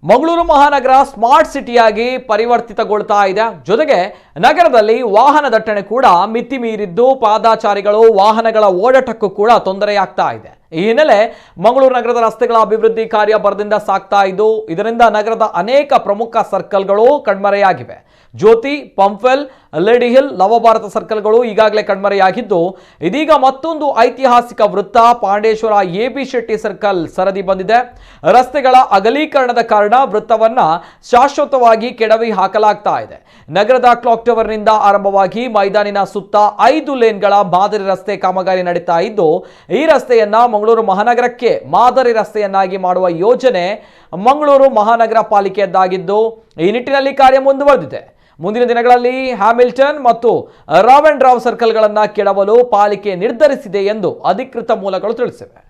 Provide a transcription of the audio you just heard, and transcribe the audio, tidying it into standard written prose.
ಮಂಗಳೂರು ಮಹಾನಗರ ಸ್ಮಾರ್ಟ್ ಸಿಟಿಯಾಗಿ ಪರಿವರ್ತಿತಗೊಳ್ತಾ ಇದೆ. ಜೊತೆಗೆ ನಗರದಲ್ಲಿ ವಾಹನ ದಟ್ಟಣೆ ಕೂಡ ಮಿತಿ ಮೀರಿದ್ದು ಪಾದಾಚಾರಿಗಳು ವಾಹನಗಳ ಓಡಾಟಕ್ಕೂ ಕೂಡ ತೊಂದರೆಯಾಗ್ತಾ ಇದೆ. ಈ ಹಿನ್ನೆಲೆ ಮಂಗಳೂರು ನಗರದ ರಸ್ತೆಗಳ ಅಭಿವೃದ್ಧಿ ಕಾರ್ಯ ಭರದಿಂದ ಸಾಗ್ತಾ ಇದ್ದು ಇದರಿಂದ ನಗರದ ಅನೇಕ ಪ್ರಮುಖ ಸರ್ಕಲ್ಗಳು ಕಣ್ಮರೆಯಾಗಿವೆ. ಜ್ಯೋತಿ, ಪಂಪ್ವೆಲ್, ಲೇಡಿ ಹಿಲ್, ನವಭಾರತ ಸರ್ಕಲ್ಗಳು ಈಗಾಗಲೇ ಕಣ್ಮರೆಯಾಗಿದ್ದು ಇದೀಗ ಮತ್ತೊಂದು ಐತಿಹಾಸಿಕ ವೃತ್ತ ಪಾಂಡೇಶ್ವರ ಎಬಿ ಶೆಟ್ಟಿ ಸರ್ಕಲ್ ಸರದಿ ಬಂದಿದೆ. ರಸ್ತೆಗಳ ಅಗಲೀಕರಣದ ಕಾರಣ ವೃತ್ತವನ್ನ ಶಾಶ್ವತವಾಗಿ ಕೆಡವಿ ಹಾಕಲಾಗ್ತಾ ಇದೆ. ನಗರದ ಕ್ಲಾಕ್ ಟವರ್ನಿಂದ ಆರಂಭವಾಗಿ ಮೈದಾನಿನ ಸುತ್ತ 5 ಲೇನ್ಗಳ ಮಾದರಿ ರಸ್ತೆ ಕಾಮಗಾರಿ ನಡೀತಾ ಇದ್ದು ಈ ರಸ್ತೆಯನ್ನ ಮಂಗಳೂರು ಮಹಾನಗರಕ್ಕೆ ಮಾದರಿ ರಸ್ತೆಯನ್ನಾಗಿ ಮಾಡುವ ಯೋಜನೆ ಮಂಗಳೂರು ಮಹಾನಗರ ಪಾಲಿಕೆಯದ್ದಾಗಿದ್ದು ಈ ನಿಟ್ಟಿನಲ್ಲಿ ಕಾರ್ಯ ಮುಂದುವರೆದಿದೆ. ಮುಂದಿನ ದಿನಗಳಲ್ಲಿ ಹ್ಯಾಮಿಲ್ಟನ್ ಮತ್ತು ರಾವ್ ಅಂಡ್ ರಾವ್ ಸರ್ಕಲ್ಗಳನ್ನು ಕೆಡವಲು ಪಾಲಿಕೆ ನಿರ್ಧರಿಸಿದೆ ಎಂದು ಅಧಿಕೃತ ಮೂಲಗಳು ತಿಳಿಸಿವೆ.